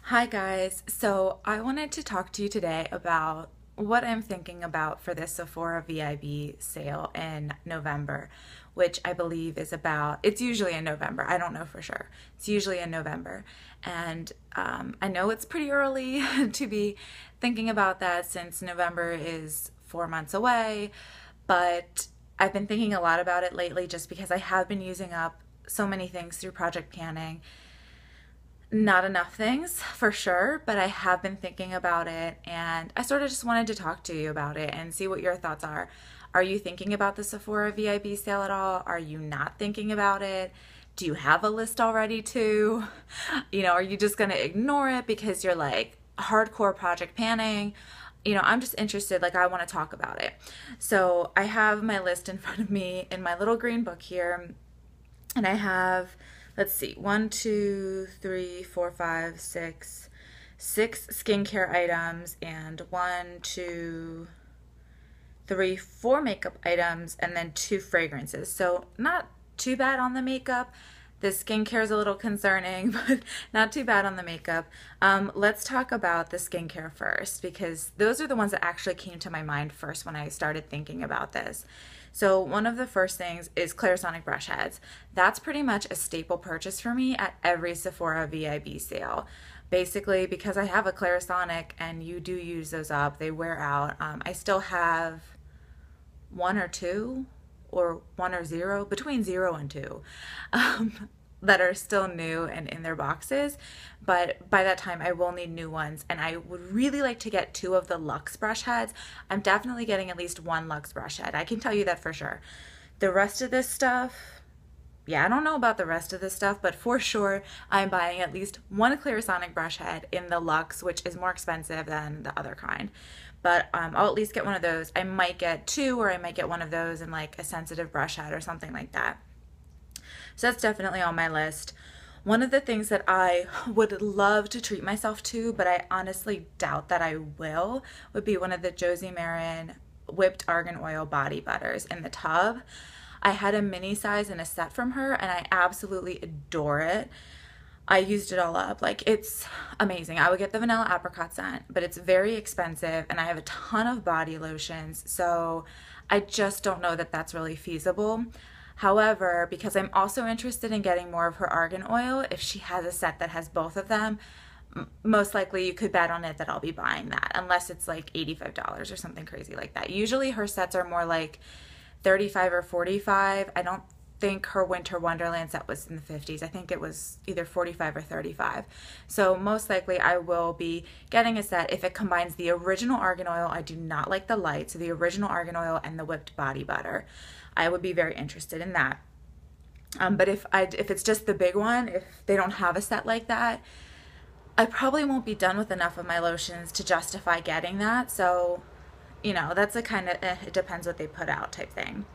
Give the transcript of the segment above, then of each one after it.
Hi guys, so I wanted to talk to you today about what I'm thinking about for this Sephora VIB sale in November, which I believe is it's usually in November. I don't know for sure. It's usually in November. And I know it's pretty early to be thinking about that since November is 4 months away, but I've been thinking a lot about it lately just because I have been using up so many things through project panning. Not enough things for sure, but I have been thinking about it and I sort of just wanted to talk to you about it and see what your thoughts are. Are you thinking about the Sephora VIB sale at all? Are you not thinking about it? Do you have a list already too? Are you just going to ignore it because you're like hardcore project panning? I'm just interested, like I want to talk about it. So I have my list in front of me in my little green book here, and I have, let's see, 1, 2, 3, 4, 5, 6, 6 skincare items, and 1, 2, 3, 4 makeup items, and then 2 fragrances. So not too bad on the makeup. The skincare is a little concerning, but not too bad on the makeup. Let's talk about the skincare first, because those are the ones that actually came to my mind first when I started thinking about this. So one of the first things is Clarisonic brush heads. That's pretty much a staple purchase for me at every Sephora VIB sale. Basically, because I have a Clarisonic and you do use those up, they wear out. I still have 1 or 2, or 1 or 0, between 0 and 2, that are still new and in their boxes. But by that time I will need new ones, and I would really like to get 2 of the Luxe brush heads. I'm definitely getting at least 1 Luxe brush head. I can tell you that for sure. The rest of this stuff, yeah, I don't know about the rest of this stuff, but for sure I'm buying at least 1 Clarisonic brush head in the Luxe, which is more expensive than the other kind. But I'll at least get 1 of those. I might get 2, or I might get 1 of those in like a sensitive brush head or something like that. So that's definitely on my list. One of the things that I would love to treat myself to, but I honestly doubt that I will, would be one of the Josie Maran whipped argan oil body butters in the tub. I had a mini size in a set from her and I absolutely adore it. I used it all up. Like, it's amazing. I would get the vanilla apricot scent, but it's very expensive, and I have a ton of body lotions, so I just don't know that that's really feasible. However, because I'm also interested in getting more of her argan oil, if she has a set that has both of them, most likely you could bet on it that I'll be buying that, unless it's like $85 or something crazy like that. Usually her sets are more like 35 or 45. I don't think her Winter Wonderland set was in the 50s. I think it was either 45 or 35. So most likely I will be getting a set if it combines the original argan oil. I do not like the light, so the original argan oil and the whipped body butter. I would be very interested in that. But if it's just the big one, if they don't have a set like that, I probably won't be done with enough of my lotions to justify getting that. So, that's a kind of it depends what they put out type thing.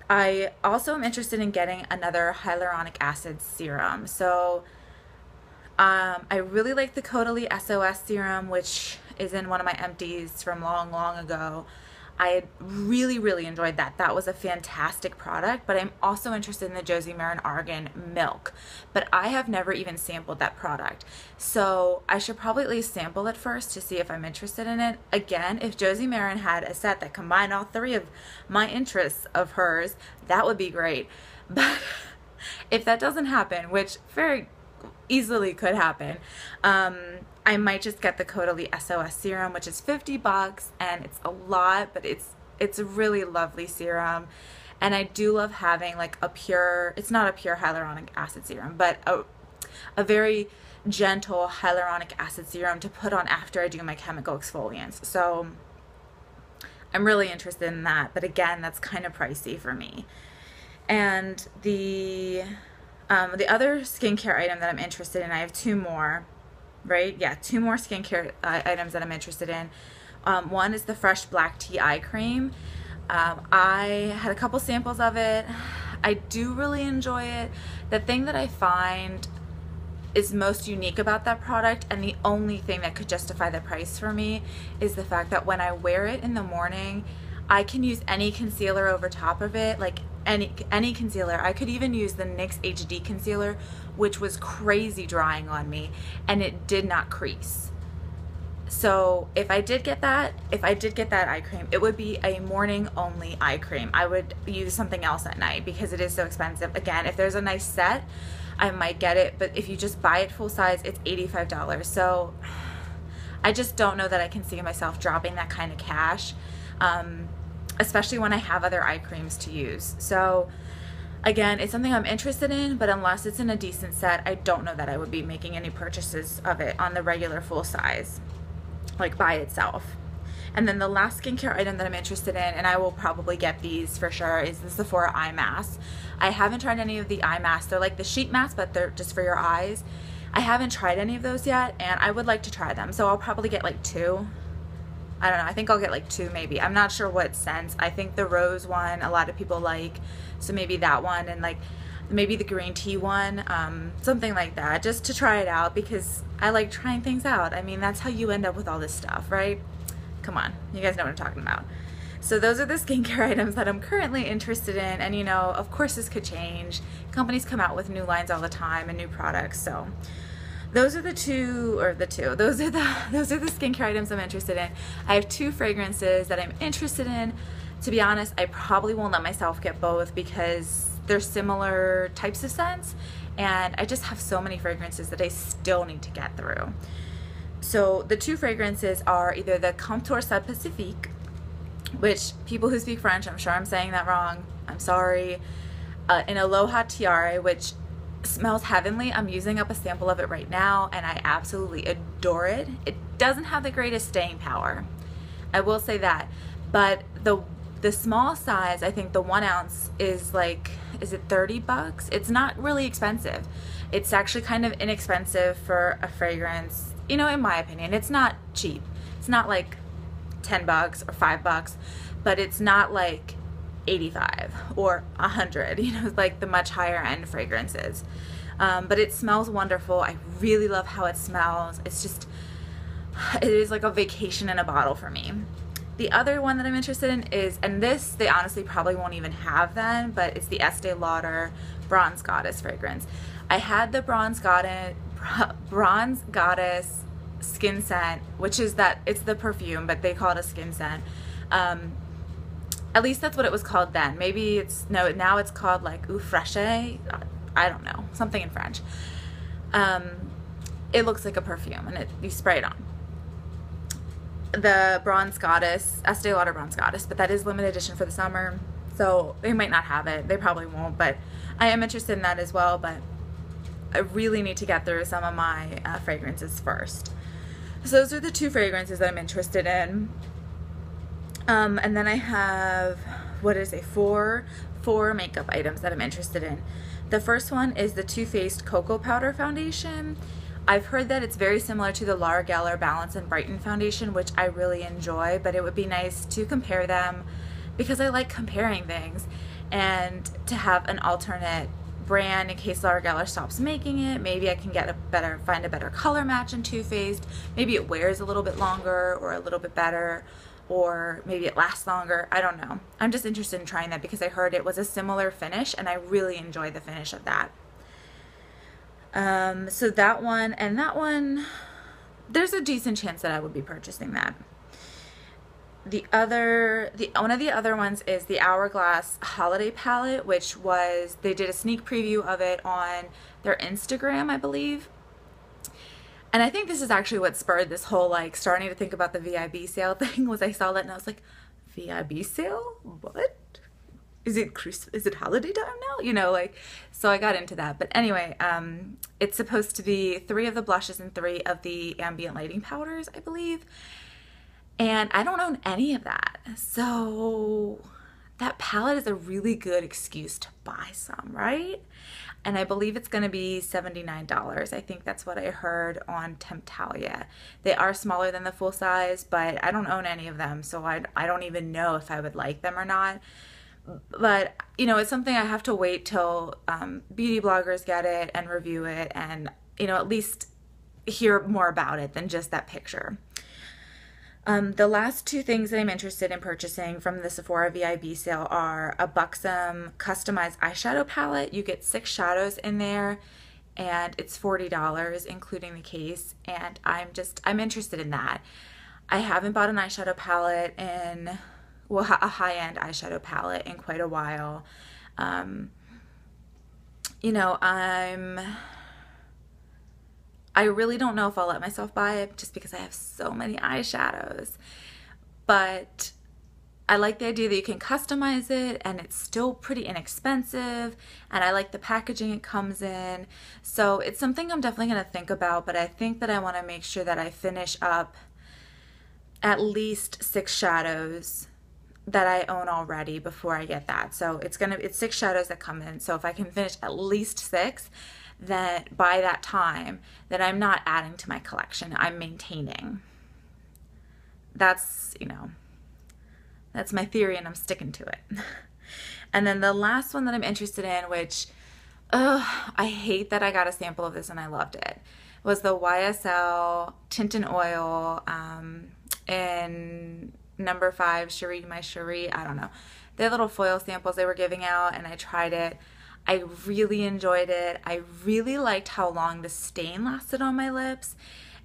I also am interested in getting another hyaluronic acid serum. So I really like the Caudalie SOS serum, which is in one of my empties from long, long ago. I really, really enjoyed that. That was a fantastic product, but I'm also interested in the Josie Maran Argan Milk, but I have never even sampled that product. So I should probably at least sample it first to see if I'm interested in it. Again, if Josie Maran had a set that combined all 3 of my interests of hers, that would be great. But if that doesn't happen, which very easily could happen, I might just get the Caudalie SOS serum, which is $50, and it's a lot, but it's a really lovely serum. And I do love having like a pure, it's not a pure hyaluronic acid serum, but a very gentle hyaluronic acid serum to put on after I do my chemical exfoliants. So I'm really interested in that, but again, that's kind of pricey for me. And the other skincare item that I'm interested in, I have 2 more. Right? Yeah, 2 more skincare items that I'm interested in. One is the Fresh Black Tea Eye Cream. I had a couple samples of it. I do really enjoy it. The thing that I find is most unique about that product, and the only thing that could justify the price for me, is the fact that when I wear it in the morning, I can use any concealer over top of it, like any concealer. I could even use the NYX HD concealer which was crazy drying on me, and it did not crease. So if I did get that eye cream, it would be a morning only eye cream. I would use something else at night because it is so expensive. Again, if there's a nice set, I might get it, but if you just buy it full size, it's $85. So I just don't know that I can see myself dropping that kind of cash, especially when I have other eye creams to use. So again, it's something I'm interested in, but unless it's in a decent set, I don't know that I would be making any purchases of it on the regular full size, like by itself. And then the last skincare item that I'm interested in, and I will probably get these for sure, is the Sephora eye mask. I haven't tried any of the eye masks. They're like the sheet masks, but they're just for your eyes. I haven't tried any of those yet, and I would like to try them. So I'll probably get like 2. I don't know. I think I'll get like 2 maybe. I'm not sure what scents. I think the rose one a lot of people like, so maybe that one, and like maybe the green tea one, something like that, just to try it out because I like trying things out. I mean, that's how you end up with all this stuff, right? Come on, you guys know what I'm talking about. So those are the skincare items that I'm currently interested in, and you know, of course this could change. Companies come out with new lines all the time and new products, so those are those are the skincare items I'm interested in. I have 2 fragrances that I'm interested in. To be honest, I probably won't let myself get both because they're similar types of scents, and I just have so many fragrances that I still need to get through. So the 2 fragrances are either the Comptoir Sud Pacifique, which people who speak French, I'm sure I'm saying that wrong, I'm sorry, an Aloha Tiare, which smells heavenly. I'm using up a sample of it right now, and I absolutely adore it. It doesn't have the greatest staying power, I will say that, but the small size, I think the 1 ounce is like, is it $30? It's not really expensive. It's actually kind of inexpensive for a fragrance, you know, in my opinion. It's not cheap. It's not like $10 or $5, but it's not like 85 or 100, you know, like the much higher end fragrances. But it smells wonderful. I really love how it smells. It's just, it is like a vacation in a bottle for me. The other one that I'm interested in is, and this they honestly probably won't even have then, but it's the Estee Lauder Bronze Goddess fragrance. I had the Bronze Goddess skin scent, which is that it's the perfume, but they call it a skin scent. At least that's what it was called then. Maybe it's, no, now it's called like Eau Fraiche. I don't know, something in French. It looks like a perfume, and you spray it on. The Bronze Goddess, Estee Lauder Bronze Goddess, but that is limited edition for the summer, so they might not have it. They probably won't, but I am interested in that as well. But I really need to get through some of my fragrances first. So those are the 2 fragrances that I'm interested in. And then I have, what is it, 4 makeup items that I'm interested in. The first one is the Too Faced Cocoa Powder Foundation. I've heard that it's very similar to the Laura Geller Balance and Brighten Foundation, which I really enjoy, but it would be nice to compare them because I like comparing things, and to have an alternate brand in case Laura Geller stops making it. Maybe I can find a better color match in Too Faced. Maybe it wears a little bit longer or a little bit better, or maybe it lasts longer. I don't know. I'm just interested in trying that because I heard it was a similar finish, and I really enjoy the finish of that. So that one, and that one, there's a decent chance that I would be purchasing that. One of the other ones is the Hourglass Holiday Palette, which they did a sneak preview of it on their Instagram, I believe. And I think this is actually what spurred this whole like starting to think about the VIB sale thing, was I saw that and I was like, VIB sale? What? Is it holiday time now? You know, like, so I got into that. But anyway, it's supposed to be 3 of the blushes and 3 of the ambient lighting powders, I believe. And I don't own any of that. So that palette is a really good excuse to buy some, right? And I believe it's going to be $79. I think that's what I heard on Temptalia. They are smaller than the full size, but I don't own any of them, so I don't even know if I would like them or not. But, you know, it's something I have to wait till beauty bloggers get it and review it and, you know, at least hear more about it than just that picture. The last 2 things that I'm interested in purchasing from the Sephora VIB sale are a Buxom customized eyeshadow palette. You get 6 shadows in there, and it's $40 including the case, and I'm interested in that. I haven't bought an eyeshadow palette in, well, a high-end eyeshadow palette in quite a while. You know, I really don't know if I'll let myself buy it just because I have so many eyeshadows. But I like the idea that you can customize it and it's still pretty inexpensive, and I like the packaging it comes in. So it's something I'm definitely going to think about, but I think that I want to make sure that I finish up at least 6 shadows that I own already before I get that. So it's 6 shadows that come in. So if I can finish at least 6, then by that time, then I'm not adding to my collection, I'm maintaining. That's, you know, that's my theory and I'm sticking to it. And then the last one that I'm interested in, which, I hate that I got a sample of this and I loved it, was the YSL Tint and Oil in number 5, Cherie My Cherie, I don't know. Their little foil samples they were giving out, and I tried it. I really enjoyed it. I really liked how long the stain lasted on my lips.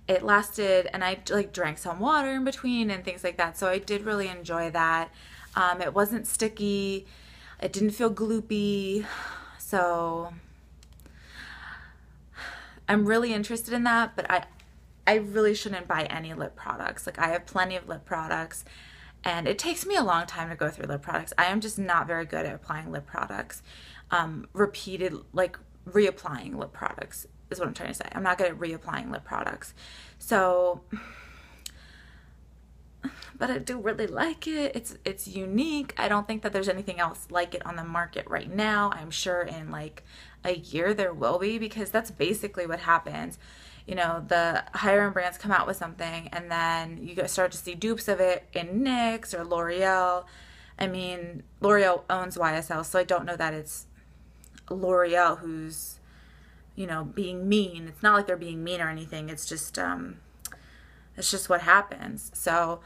It lasted, and I like drank some water in between and things like that, so I did really enjoy that. It wasn't sticky. It didn't feel gloopy, so I'm really interested in that, but I really shouldn't buy any lip products. Like, I have plenty of lip products, and it takes me a long time to go through lip products. I am just not very good at applying lip products. Reapplying lip products is what I'm trying to say. I'm not good at reapplying lip products. So, but I do really like it. It's unique. I don't think that there's anything else like it on the market right now. I'm sure in like a year there will be, because that's basically what happens. You know, the higher end brands come out with something and then you start to see dupes of it in NYX or L'Oreal. I mean, L'Oreal owns YSL, so I don't know that it's L'Oreal who's, you know, being mean. It's not like they're being mean or anything. It's just what happens. So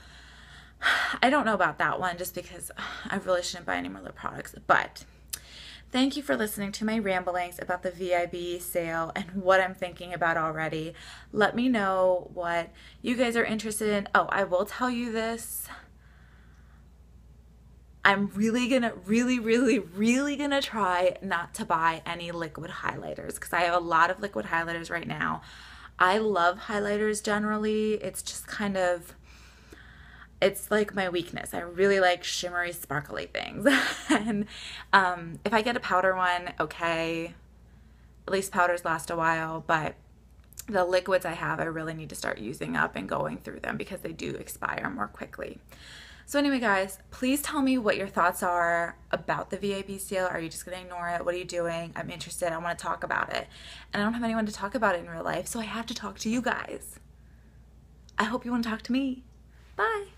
I don't know about that one, just because I really shouldn't buy any more lip products. But thank you for listening to my ramblings about the VIB sale and what I'm thinking about already. Let me know what you guys are interested in. Oh, I will tell you this. I'm really gonna try not to buy any liquid highlighters, because I have a lot of liquid highlighters right now. I love highlighters generally. It's just kind of, it's like my weakness. I really like shimmery, sparkly things. And if I get a powder one, okay, at least powders last a while, but the liquids I have, I really need to start using up and going through them, because they do expire more quickly. So anyway, guys, please tell me what your thoughts are about the VIB sale. Are you just going to ignore it? What are you doing? I'm interested. I want to talk about it. And I don't have anyone to talk about it in real life, so I have to talk to you guys. I hope you want to talk to me. Bye.